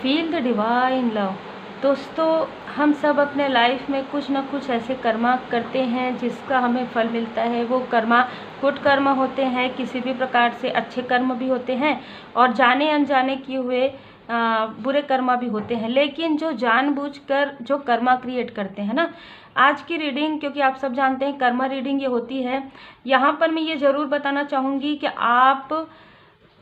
Feel the divine love. दोस्तों, हम सब अपने लाइफ में कुछ ना कुछ ऐसे कर्मा करते हैं जिसका हमें फल मिलता है। वो कर्मा गुड कर्म होते हैं, किसी भी प्रकार से अच्छे कर्म भी होते हैं और जाने अनजाने किए हुए बुरे कर्मा भी होते हैं। लेकिन जो जानबूझकर जो कर्मा क्रिएट करते हैं ना, आज की रीडिंग, क्योंकि आप सब जानते हैं कर्मा रीडिंग ये होती है, यहाँ पर मैं ये ज़रूर बताना चाहूँगी कि आप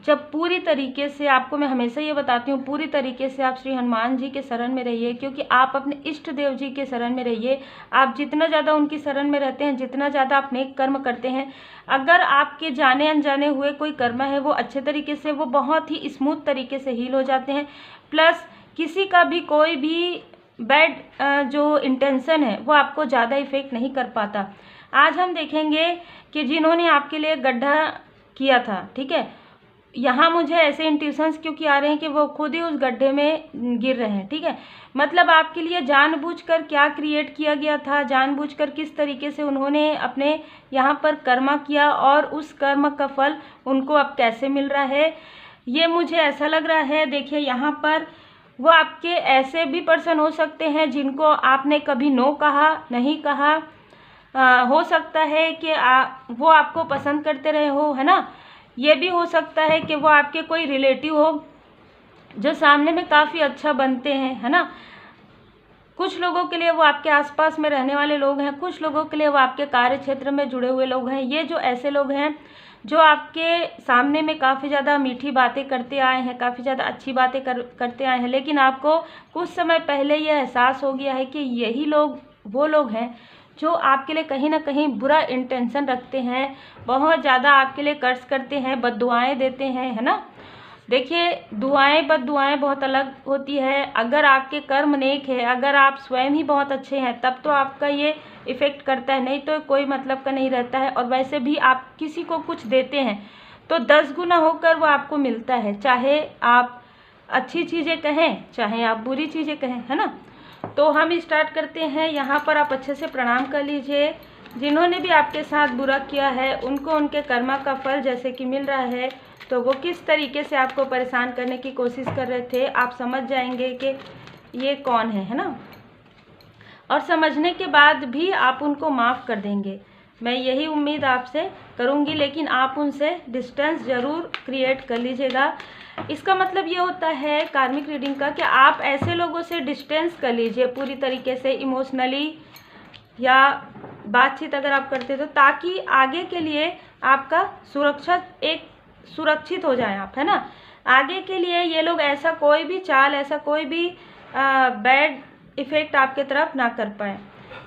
जब पूरी तरीके से, आपको मैं हमेशा ये बताती हूँ, पूरी तरीके से आप श्री हनुमान जी के शरण में रहिए, क्योंकि आप अपने इष्ट देव जी के शरण में रहिए। आप जितना ज़्यादा उनकी शरण में रहते हैं, जितना ज़्यादा आप नेक कर्म करते हैं, अगर आपके जाने अनजाने हुए कोई कर्म है वो अच्छे तरीके से, वो बहुत ही स्मूथ तरीके से हील हो जाते हैं। प्लस किसी का भी कोई भी बैड जो इंटेंशन है वो आपको ज़्यादा इफेक्ट नहीं कर पाता। आज हम देखेंगे कि जिन्होंने आपके लिए गड्ढा किया था, ठीक है, यहाँ मुझे ऐसे इंट्यूशंस क्योंकि आ रहे हैं कि वो खुद ही उस गड्ढे में गिर रहे हैं, ठीक है। मतलब आपके लिए जानबूझकर क्या क्रिएट किया गया था, जानबूझकर किस तरीके से उन्होंने अपने यहाँ पर कर्मा किया और उस कर्म का फल उनको अब कैसे मिल रहा है, ये मुझे ऐसा लग रहा है। देखिए, यहाँ पर वो आपके ऐसे भी पर्सन हो सकते हैं जिनको आपने कभी नो कहा, नहीं कहा। हो सकता है कि वो आपको पसंद करते रहे हो, है ना। ये भी हो सकता है कि वो आपके कोई रिलेटिव हो जो सामने में काफ़ी अच्छा बनते हैं, है ना। कुछ लोगों के लिए वो आपके आसपास में रहने वाले लोग हैं, कुछ लोगों के लिए वो आपके कार्य क्षेत्र में जुड़े हुए लोग हैं। ये जो ऐसे लोग हैं जो आपके सामने में काफ़ी ज़्यादा मीठी बातें करते आए हैं, काफ़ी ज़्यादा अच्छी बातें करते आए हैं, लेकिन आपको कुछ समय पहले ये एहसास हो गया है कि यही लोग वो लोग हैं जो आपके लिए कहीं ना कहीं बुरा इंटेंशन रखते हैं, बहुत ज़्यादा आपके लिए कर्ज करते हैं, बद्दुआएं देते हैं, है ना। देखिए, दुआएं बद्दुआएं बहुत अलग होती है। अगर आपके कर्म नेक है, अगर आप स्वयं ही बहुत अच्छे हैं, तब तो आपका ये इफ़ेक्ट करता है, नहीं तो कोई मतलब का नहीं रहता है। और वैसे भी आप किसी को कुछ देते हैं तो 10 गुना होकर वो आपको मिलता है, चाहे आप अच्छी चीज़ें कहें, चाहे आप बुरी चीज़ें कहें, है ना। तो हम स्टार्ट करते हैं। यहाँ पर आप अच्छे से प्रणाम कर लीजिए। जिन्होंने भी आपके साथ बुरा किया है उनको उनके कर्मा का फल जैसे कि मिल रहा है, तो वो किस तरीके से आपको परेशान करने की कोशिश कर रहे थे, आप समझ जाएंगे कि ये कौन है ना। और समझने के बाद भी आप उनको माफ़ कर देंगे, मैं यही उम्मीद आपसे करूँगी। लेकिन आप उनसे डिस्टेंस ज़रूर क्रिएट कर लीजिएगा। इसका मतलब ये होता है कार्मिक रीडिंग का कि आप ऐसे लोगों से डिस्टेंस कर लीजिए पूरी तरीके से, इमोशनली या बातचीत अगर आप करते तो, ताकि आगे के लिए आपका सुरक्षित हो जाए आप, है ना। आगे के लिए ये लोग ऐसा कोई भी चाल, ऐसा कोई भी बैड इफ़ेक्ट आपके तरफ ना कर पाए।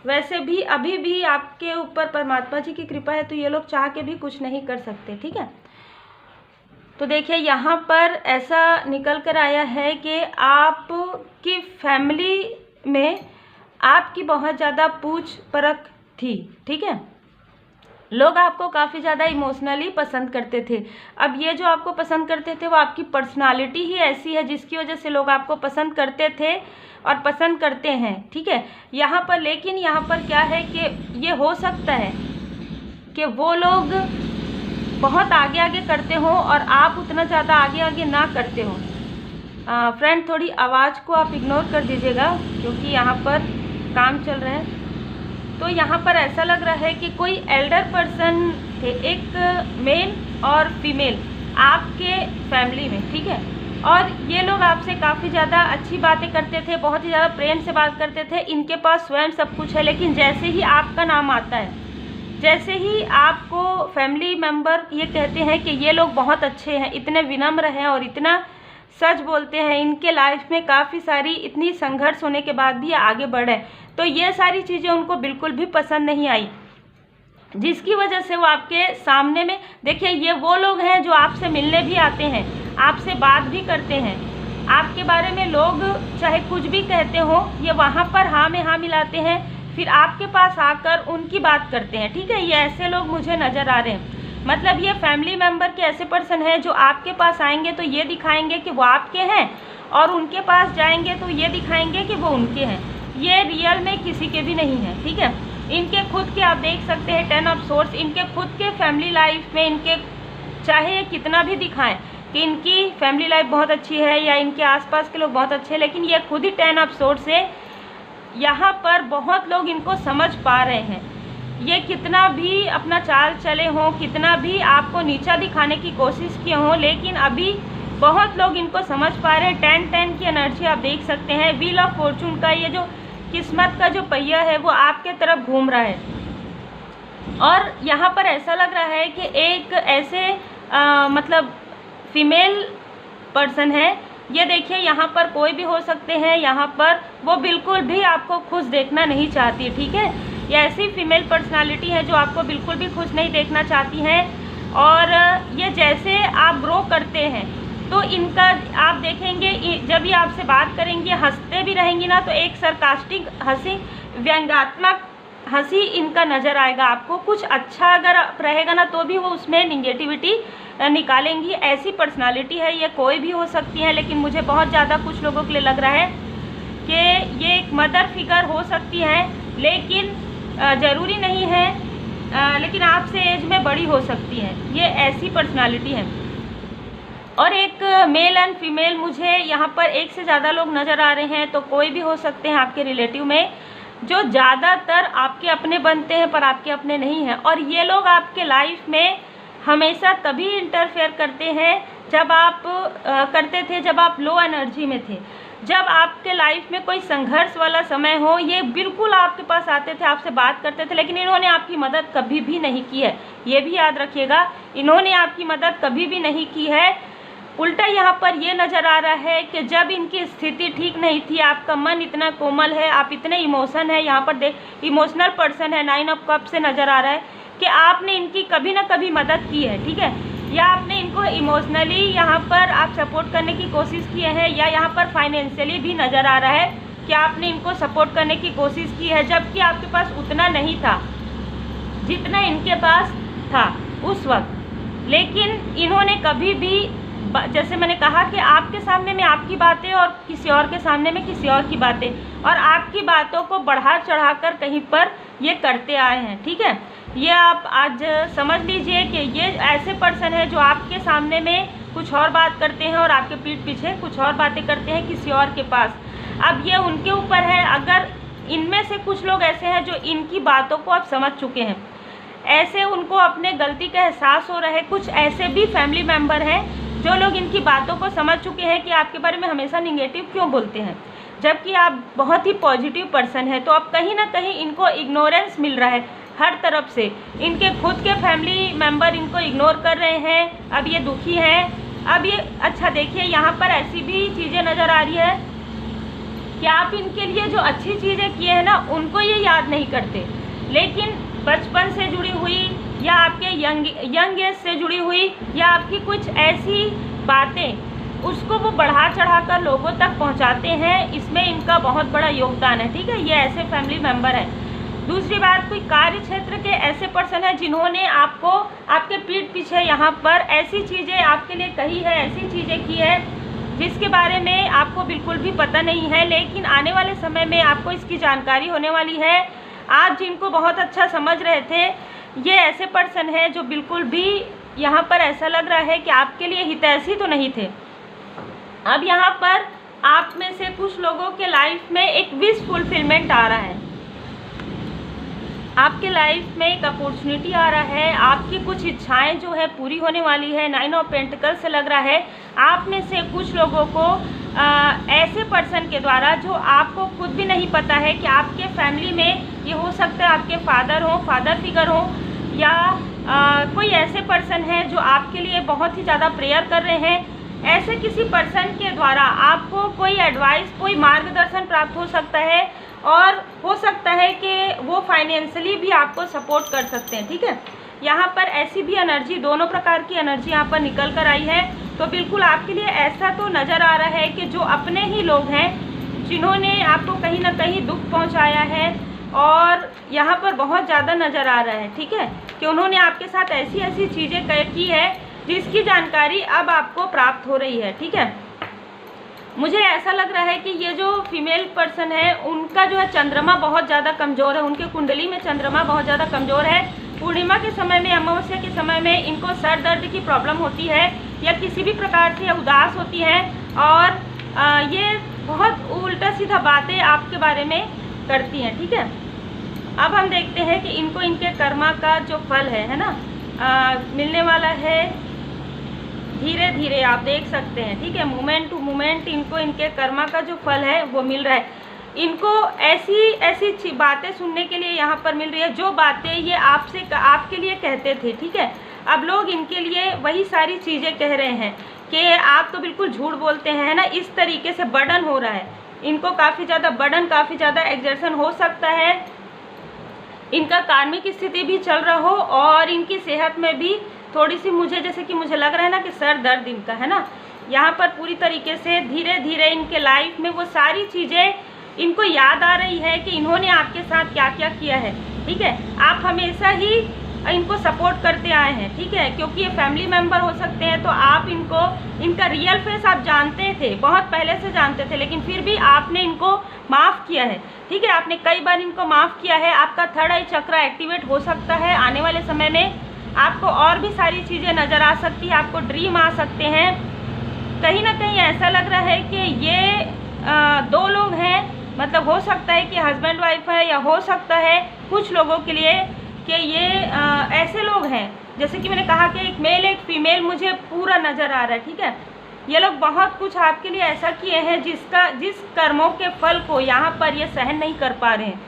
वैसे भी अभी भी आपके ऊपर परमात्मा जी की कृपा है, तो ये लोग चाह के भी कुछ नहीं कर सकते, ठीक है। तो देखिए, यहाँ पर ऐसा निकल कर आया है कि आपकी फैमिली में आपकी बहुत ज़्यादा पूछ परख थी, ठीक है। लोग आपको काफ़ी ज़्यादा इमोशनली पसंद करते थे। अब ये जो आपको पसंद करते थे वो आपकी पर्सनालिटी ही ऐसी है जिसकी वजह से लोग आपको पसंद करते थे और पसंद करते हैं, ठीक है। यहाँ पर लेकिन यहाँ पर क्या है कि ये हो सकता है कि वो लोग बहुत आगे आगे करते हो और आप उतना ज़्यादा आगे आगे ना करते हो। फ्रेंड, थोड़ी आवाज़ को आप इग्नोर कर दीजिएगा क्योंकि यहाँ पर काम चल रहा है। तो यहाँ पर ऐसा लग रहा है कि कोई एल्डर पर्सन थे, एक मेल और फीमेल आपके फैमिली में, ठीक है। और ये लोग आपसे काफ़ी ज़्यादा अच्छी बातें करते थे, बहुत ही ज़्यादा प्रेम से बात करते थे। इनके पास स्वयं सब कुछ है, लेकिन जैसे ही आपका नाम आता है, जैसे ही आपको फैमिली मेम्बर ये कहते हैं कि ये लोग बहुत अच्छे हैं, इतने विनम्र हैं और इतना सच बोलते हैं, इनके लाइफ में काफ़ी सारी इतनी संघर्ष होने के बाद भी आगे बढ़े, तो ये सारी चीज़ें उनको बिल्कुल भी पसंद नहीं आई, जिसकी वजह से वो आपके सामने में, देखिए, ये वो लोग हैं जो आपसे मिलने भी आते हैं, आपसे बात भी करते हैं, आपके बारे में लोग चाहे कुछ भी कहते हो, ये वहाँ पर हाँ में हाँ मिलाते हैं, फिर आपके पास आकर उनकी बात करते हैं, ठीक है। ये ऐसे लोग मुझे नज़र आ रहे हैं। मतलब ये फैमिली मेम्बर के ऐसे पर्सन है जो आपके पास आएंगे तो ये दिखाएंगे कि वो आपके हैं, और उनके पास जाएंगे तो ये दिखाएंगे कि वो उनके हैं। ये रियल में किसी के भी नहीं है, ठीक है। इनके खुद के, आप देख सकते हैं 10 ऑफ सोर्स, इनके खुद के फैमिली लाइफ में इनके चाहे कितना भी दिखाएं, कि इनकी फैमिली लाइफ बहुत अच्छी है या इनके आसपास के लोग बहुत अच्छे हैं, लेकिन ये खुद ही 10 ऑफ सोर्ड्स से यहाँ पर बहुत लोग इनको समझ पा रहे हैं। ये कितना भी अपना चाल चले हों, कितना भी आपको नीचा दिखाने की कोशिश किए हों, लेकिन अभी बहुत लोग इनको समझ पा रहे हैं। 10-10 की एनर्जी आप देख सकते हैं। व्हील ऑफ फॉर्चून का ये जो किस्मत का जो पहिया है वो आपके तरफ घूम रहा है, और यहाँ पर ऐसा लग रहा है कि एक ऐसे मतलब फीमेल पर्सन है, ये देखिए यहाँ पर कोई भी हो सकते हैं, यहाँ पर वो बिल्कुल भी आपको खुश देखना नहीं चाहती, ठीक है। ये ऐसी फीमेल पर्सनालिटी है जो आपको बिल्कुल भी खुश नहीं देखना चाहती हैं, और ये जैसे आप ग्रो करते हैं तो इनका आप देखेंगे जब ये आपसे बात करेंगे, हंसते भी रहेंगी ना, तो एक सरकास्टिक हंसी, व्यंग्यात्मक हंसी इनका नज़र आएगा आपको। कुछ अच्छा अगर रहेगा ना तो भी वो उसमें निगेटिविटी निकालेंगी। ऐसी पर्सनालिटी है, ये कोई भी हो सकती है, लेकिन मुझे बहुत ज़्यादा कुछ लोगों के लिए लग रहा है कि ये एक मदर फिगर हो सकती है, लेकिन ज़रूरी नहीं है, लेकिन आपसे एज में बड़ी हो सकती है। ये ऐसी पर्सनालिटी है। और एक मेल एंड फीमेल मुझे यहाँ पर एक से ज़्यादा लोग नज़र आ रहे हैं, तो कोई भी हो सकते हैं आपके रिलेटिव में, जो ज़्यादातर आपके अपने बनते हैं पर आपके अपने नहीं हैं। और ये लोग आपके लाइफ में हमेशा तभी इंटरफेयर करते हैं जब आप करते थे जब आप लो एनर्जी में थे, जब आपके लाइफ में कोई संघर्ष वाला समय हो। ये बिल्कुल आपके पास आते थे, आपसे बात करते थे, लेकिन इन्होंने आपकी मदद कभी भी नहीं की है। ये भी याद रखिएगा, इन्होंने आपकी मदद कभी भी नहीं की है। उल्टा यहाँ पर ये नज़र आ रहा है कि जब इनकी स्थिति ठीक नहीं थी, आपका मन इतना कोमल है, आप इतने इमोशन है, यहाँ पर देख इमोशनल पर्सन है, 9 ऑफ कप से नज़र आ रहा है कि आपने इनकी कभी ना कभी मदद की है, ठीक है, या आपने इनको इमोशनली यहाँ पर आप सपोर्ट करने की कोशिश किए हैं, या यहाँ पर फाइनेंशियली भी नज़र आ रहा है कि आपने इनको सपोर्ट करने की कोशिश की है, जबकि आपके पास उतना नहीं था जितना इनके पास था उस वक्त। लेकिन इन्होंने कभी भी, जैसे मैंने कहा कि आपके सामने में आपकी बातें और किसी और के सामने में किसी और की बातें, और आपकी बातों को बढ़ा चढ़ाकर कहीं पर ये करते आए हैं, ठीक है। ये आप आज समझ लीजिए कि ये ऐसे पर्सन है जो आपके सामने में कुछ और बात करते हैं और आपके पीठ पीछे कुछ और बातें करते हैं किसी और के पास। अब ये उनके ऊपर है, अगर इनमें से कुछ लोग ऐसे हैं जो इनकी बातों को आप समझ चुके हैं, ऐसे उनको अपने गलती का एहसास हो रहा है। कुछ ऐसे भी फैमिली मेम्बर हैं जो लोग इनकी बातों को समझ चुके हैं कि आपके बारे में हमेशा निगेटिव क्यों बोलते हैं, जबकि आप बहुत ही पॉजिटिव पर्सन है। तो अब कहीं ना कहीं इनको इग्नोरेंस मिल रहा है हर तरफ से, इनके खुद के फैमिली मेम्बर इनको इग्नोर कर रहे हैं। अब ये दुखी हैं। अब ये अच्छा देखिए, यहाँ पर ऐसी भी चीज़ें नज़र आ रही है कि आप इनके लिए जो अच्छी चीज़ें किए हैं ना, उनको ये याद नहीं करते, लेकिन बचपन से जुड़ी हुई या आपके यंग एज से जुड़ी हुई या आपकी कुछ ऐसी बातें, उसको वो बढ़ा चढ़ा कर लोगों तक पहुंचाते हैं। इसमें इनका बहुत बड़ा योगदान है, ठीक है। ये ऐसे फैमिली मेम्बर हैं। दूसरी बात, कोई कार्य क्षेत्र के ऐसे पर्सन हैं जिन्होंने आपको आपके पीठ पीछे यहाँ पर ऐसी चीज़ें आपके लिए कही है, ऐसी चीज़ें की है जिसके बारे में आपको बिल्कुल भी पता नहीं है, लेकिन आने वाले समय में आपको इसकी जानकारी होने वाली है। आप जिनको बहुत अच्छा समझ रहे थे, ये ऐसे पर्सन है जो बिल्कुल भी यहाँ पर ऐसा लग रहा है कि आपके लिए हितैषी तो नहीं थे। अब यहाँ पर आप में से कुछ लोगों के लाइफ में एक विश फुलफिलमेंट आ रहा है, आपके लाइफ में एक अपॉर्चुनिटी आ रहा है, आपकी कुछ इच्छाएं जो है पूरी होने वाली है। 9 ऑफ पेंटिकल से लग रहा है आप में से कुछ लोगों को ऐसे पर्सन के द्वारा, जो आपको खुद भी नहीं पता है कि आपके फैमिली में, ये हो सकता है आपके फादर हो, फादर फिगर हो, या कोई ऐसे पर्सन है जो आपके लिए बहुत ही ज़्यादा प्रेयर कर रहे हैं। ऐसे किसी पर्सन के द्वारा आपको कोई एडवाइस, कोई मार्गदर्शन प्राप्त हो सकता है, और हो सकता है कि वो फाइनेंशियली भी आपको सपोर्ट कर सकते हैं, ठीक है। यहाँ पर ऐसी भी एनर्जी, दोनों प्रकार की एनर्जी यहाँ पर निकल कर आई है। तो बिल्कुल आपके लिए ऐसा तो नज़र आ रहा है कि जो अपने ही लोग हैं जिन्होंने आपको कहीं ना कहीं दुख पहुँचाया है, और यहाँ पर बहुत ज़्यादा नज़र आ रहा है, ठीक है, कि उन्होंने आपके साथ ऐसी ऐसी चीज़ें की है जिसकी जानकारी अब आपको प्राप्त हो रही है, ठीक है। मुझे ऐसा लग रहा है कि ये जो फीमेल पर्सन है उनका जो है चंद्रमा बहुत ज़्यादा कमज़ोर है, उनके कुंडली में चंद्रमा बहुत ज़्यादा कमज़ोर है। पूर्णिमा के समय में, अमावस्या के समय में इनको सर दर्द की प्रॉब्लम होती है, या किसी भी प्रकार से उदास होती हैं और ये बहुत उल्टा सीधा बातें आपके बारे में करती हैं। ठीक है, अब हम देखते हैं कि इनको इनके कर्मा का जो फल है ना, मिलने वाला है धीरे धीरे, आप देख सकते हैं। ठीक है, मोमेंट टू मोमेंट इनको इनके कर्मा का जो फल है वो मिल रहा है। इनको ऐसी ऐसी बातें सुनने के लिए यहाँ पर मिल रही है जो बातें ये आपके लिए कहते थे। ठीक है, अब लोग इनके लिए वही सारी चीज़ें कह रहे हैं कि आप तो बिल्कुल झूठ बोलते हैं ना, इस तरीके से बर्डन हो रहा है इनको, काफ़ी ज़्यादा बर्डन, काफ़ी ज़्यादा एग्जर्शन हो सकता है। इनका कार्मिक स्थिति भी चल रहा हो और इनकी सेहत में भी थोड़ी सी मुझे लग रहा है ना कि सर दर्द इनका है ना, यहाँ पर पूरी तरीके से धीरे धीरे इनके लाइफ में वो सारी चीज़ें इनको याद आ रही है कि इन्होंने आपके साथ क्या क्या किया है। ठीक है, आप हमेशा ही इनको सपोर्ट करते आए हैं। ठीक है, क्योंकि ये फैमिली मेम्बर हो सकते हैं, तो आप इनका रियल फेस आप जानते थे, बहुत पहले से जानते थे, लेकिन फिर भी आपने इनको माफ़ किया है। ठीक है, आपने कई बार इनको माफ़ किया है। आपका थर्ड आई चक्र एक्टिवेट हो सकता है आने वाले समय में, आपको और भी सारी चीज़ें नज़र आ सकती है, आपको ड्रीम आ सकते हैं। कहीं ना कहीं ऐसा लग रहा है कि ये दो लोग हैं, मतलब हो सकता है कि हस्बैंड वाइफ है, या हो सकता है कुछ लोगों के लिए कि ये ऐसे लोग हैं, जैसे कि मैंने कहा कि एक मेल एक फीमेल मुझे पूरा नज़र आ रहा है। ठीक है, ये लोग बहुत कुछ आपके लिए ऐसा किए हैं जिस कर्मों के फल को यहाँ पर ये सहन नहीं कर पा रहे हैं,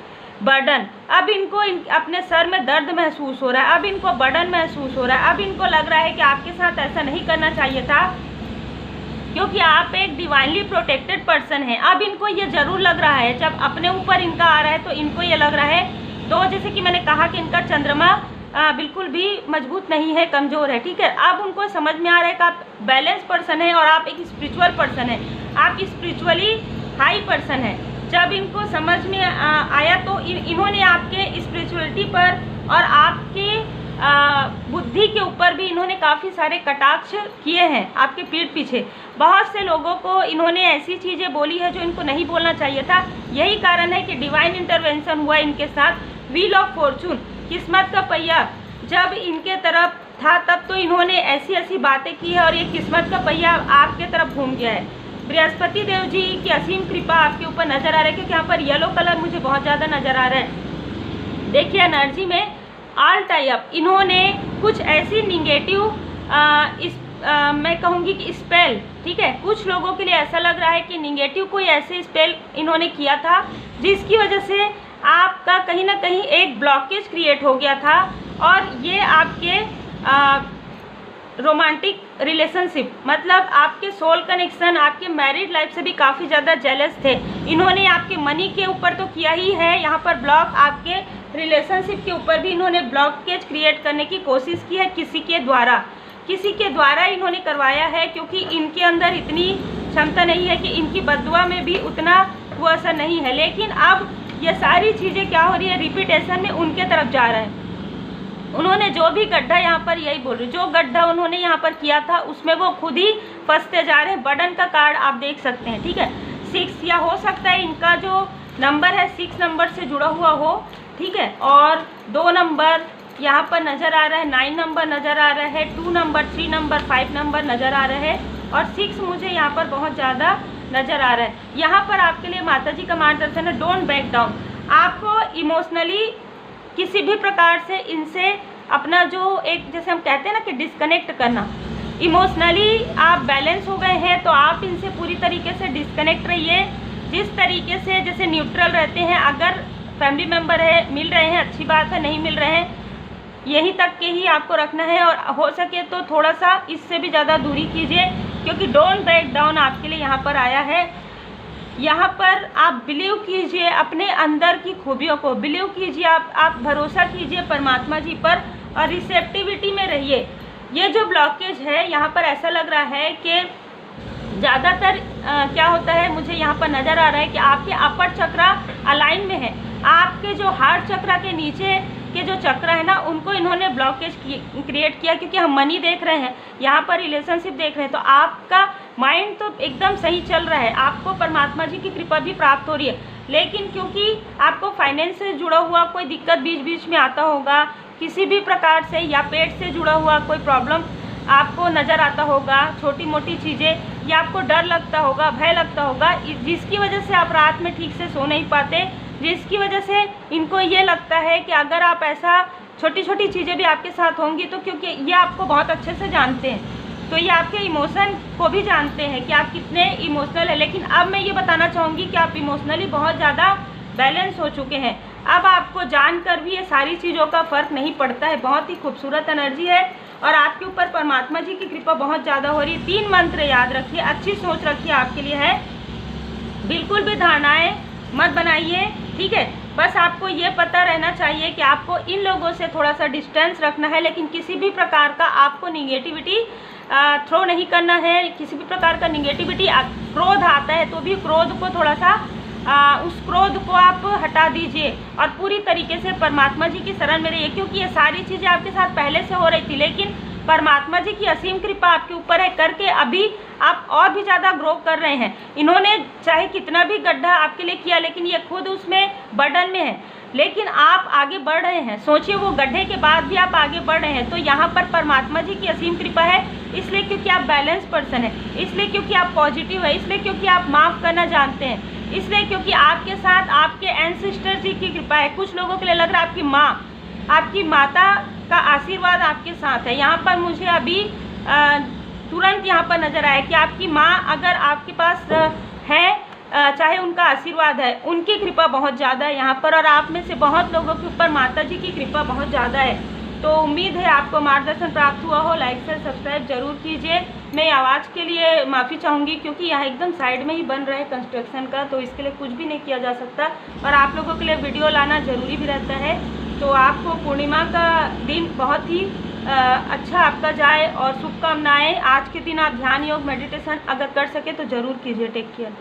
बर्डन। अब इनको अपने सर में दर्द महसूस हो रहा है, अब इनको बर्डन महसूस हो रहा है, अब इनको लग रहा है कि आपके साथ ऐसा नहीं करना चाहिए था, क्योंकि आप एक डिवाइनली प्रोटेक्टेड पर्सन हैं। अब इनको ये ज़रूर लग रहा है, जब अपने ऊपर इनका आ रहा है तो इनको ये लग रहा है, तो जैसे कि मैंने कहा कि इनका चंद्रमा बिल्कुल भी मजबूत नहीं है, कमज़ोर है। ठीक है, अब उनको समझ में आ रहा है कि आप बैलेंस पर्सन है और आप एक स्पिरिचुअल पर्सन है, आप स्पिरिचुअली हाई पर्सन है। जब इनको समझ में आया तो इन्होंने आपके स्पिरिचुअलिटी पर और आपके बुद्धि के ऊपर भी इन्होंने काफ़ी सारे कटाक्ष किए हैं। आपके पीठ पीछे बहुत से लोगों को इन्होंने ऐसी चीज़ें बोली है जो इनको नहीं बोलना चाहिए था। यही कारण है कि डिवाइन इंटरवेंशन हुआ इनके साथ। व्हील ऑफ फॉर्चून, किस्मत का पहिया जब इनके तरफ था तब तो इन्होंने ऐसी ऐसी बातें की है और ये किस्मत का पहिया आपके तरफ घूम गया है। बृहस्पति देव जी की असीम कृपा आपके ऊपर नज़र आ रहा है, क्योंकि यहाँ पर येलो कलर मुझे बहुत ज़्यादा नज़र आ रहा है। देखिए एनर्जी में ऑल टाइप इन्होंने कुछ ऐसी निगेटिव मैं कहूँगी कि स्पेल, ठीक है, कुछ लोगों के लिए ऐसा लग रहा है कि निगेटिव कोई ऐसे स्पेल इन्होंने किया था जिसकी वजह से आपका कहीं ना कहीं एक ब्लॉकेज क्रिएट हो गया था और ये आपके रोमांटिक रिलेशनशिप, मतलब आपके सोल कनेक्शन, आपके मैरिड लाइफ से भी काफ़ी ज़्यादा जेलस थे। इन्होंने आपके मनी के ऊपर तो किया ही है यहाँ पर ब्लॉक, आपके रिलेशनशिप के ऊपर भी इन्होंने ब्लॉकेज क्रिएट करने की कोशिश की है किसी के द्वारा इन्होंने करवाया है, क्योंकि इनके अंदर इतनी क्षमता नहीं है कि इनकी बद्दुआ में भी उतना वो असर नहीं है। लेकिन अब ये सारी चीज़ें क्या हो रही है, रिपीटेशन में उनके तरफ जा रहा है। उन्होंने जो भी गड्ढा, यहाँ पर यही बोल रही, जो गड्ढा उन्होंने यहाँ पर किया था उसमें वो खुद ही फंसते जा रहे हैं। बर्डन का कार्ड आप देख सकते हैं, ठीक है, 6, या हो सकता है इनका जो नंबर है 6 नंबर से जुड़ा हुआ हो, ठीक है, और 2 नंबर यहाँ पर नज़र आ रहा है, 9 नंबर नज़र आ रहा है, 2 नंबर, 3 नंबर, 5 नंबर नज़र आ रहा है और 6 मुझे यहाँ पर बहुत ज़्यादा नज़र आ रहा है। यहाँ पर आपके लिए माता जी का मार्गदर्शन है, डोंट बैक डाउन। आपको इमोशनली किसी भी प्रकार से इनसे अपना जो एक, जैसे हम कहते हैं ना कि डिस्कनेक्ट करना, इमोशनली आप बैलेंस हो गए हैं तो आप इनसे पूरी तरीके से डिस्कनेक्ट रहिए। जिस तरीके से जैसे न्यूट्रल रहते हैं, अगर फैमिली मेम्बर है, मिल रहे हैं अच्छी बात है, नहीं मिल रहे हैं यहीं तक के ही आपको रखना है और हो सके तो थोड़ा सा इससे भी ज़्यादा दूरी कीजिए, क्योंकि डोंट बैक डाउन आपके लिए यहाँ पर आया है। यहाँ पर आप बिलीव कीजिए अपने अंदर की खूबियों को, बिलीव कीजिए, आप भरोसा कीजिए परमात्मा जी पर और रिसेप्टिविटी में रहिए। ये जो ब्लॉकेज है यहाँ पर ऐसा लग रहा है कि ज़्यादातर क्या होता है, मुझे यहाँ पर नज़र आ रहा है कि आपके अपर चक्रा अलाइन में है, आपके जो हार्ट चक्रा के नीचे के जो चक्र है ना उनको इन्होंने ब्लॉकेज क्रिएट किया, क्योंकि हम मनी देख रहे हैं, यहाँ पर रिलेशनशिप देख रहे हैं, तो आपका माइंड तो एकदम सही चल रहा है, आपको परमात्मा जी की कृपा भी प्राप्त हो रही है। लेकिन क्योंकि आपको फाइनेंस से जुड़ा हुआ कोई दिक्कत बीच बीच में आता होगा किसी भी प्रकार से, या पेट से जुड़ा हुआ कोई प्रॉब्लम आपको नज़र आता होगा, छोटी मोटी चीज़ें, या आपको डर लगता होगा, भय लगता होगा, जिसकी वजह से आप रात में ठीक से सो नहीं पाते, जिसकी वजह से इनको ये लगता है कि अगर आप ऐसा छोटी छोटी चीज़ें भी आपके साथ होंगी तो, क्योंकि ये आपको बहुत अच्छे से जानते हैं, तो ये आपके इमोशन को भी जानते हैं कि आप कितने इमोशनल है। लेकिन अब मैं ये बताना चाहूँगी कि आप इमोशनली बहुत ज़्यादा बैलेंस हो चुके हैं। अब आपको जानकर भी ये सारी चीज़ों का फ़र्क नहीं पड़ता है। बहुत ही खूबसूरत एनर्जी है और आपके ऊपर परमात्मा जी की कृपा बहुत ज़्यादा हो रही है। 3 मंत्र याद रखिए, अच्छी सोच रखिए, आपके लिए है। बिल्कुल भी धारणाएँ मत बनाइए, ठीक है। बस आपको ये पता रहना चाहिए कि आपको इन लोगों से थोड़ा सा डिस्टेंस रखना है, लेकिन किसी भी प्रकार का आपको निगेटिविटी थ्रो नहीं करना है। किसी भी प्रकार का निगेटिविटी, क्रोध आता है तो भी क्रोध को थोड़ा सा उस क्रोध को आप हटा दीजिए और पूरी तरीके से परमात्मा जी की शरण में रहिए, क्योंकि ये सारी चीज़ें आपके साथ पहले से हो रही थी, लेकिन परमात्मा जी की असीम कृपा आपके ऊपर है करके अभी आप और भी ज़्यादा ग्रो कर रहे हैं। इन्होंने चाहे कितना भी गड्ढा आपके लिए किया, लेकिन ये खुद उसमें बर्डन में है, लेकिन आप आगे बढ़ रहे हैं। सोचिए, वो गड्ढे के बाद भी आप आगे बढ़ रहे हैं, तो यहाँ पर परमात्मा जी की असीम कृपा है। इसलिए क्योंकि आप बैलेंस पर्सन हैं, इसलिए क्योंकि आप पॉजिटिव है, इसलिए क्योंकि आप माफ़ करना जानते हैं, इसलिए क्योंकि आपके साथ आपके एंसेस्टर जी की कृपा है। कुछ लोगों के लिए लग रहा है आपकी माँ, आपकी माता का आशीर्वाद आपके साथ है। यहाँ पर मुझे अभी तुरंत यहाँ पर नज़र आया कि आपकी माँ अगर आपके पास है, चाहे उनका आशीर्वाद है, उनकी कृपा बहुत ज़्यादा है यहाँ पर, और आप में से बहुत लोगों के ऊपर माता जी की कृपा बहुत ज़्यादा है। तो उम्मीद है आपको मार्गदर्शन प्राप्त हुआ हो। लाइक शेयर सब्सक्राइब जरूर कीजिए। मैं आवाज़ के लिए माफ़ी चाहूँगी, क्योंकि यहाँ एकदम साइड में ही बन रहा है कंस्ट्रक्शन का, तो इसके लिए कुछ भी नहीं किया जा सकता, और आप लोगों के लिए वीडियो लाना ज़रूरी भी रहता है। तो आपको पूर्णिमा का दिन बहुत ही अच्छा आपका जाए और शुभकामनाएँ। आज के दिन आप ध्यान, योग, मेडिटेशन अगर कर सके तो ज़रूर कीजिए। Take care.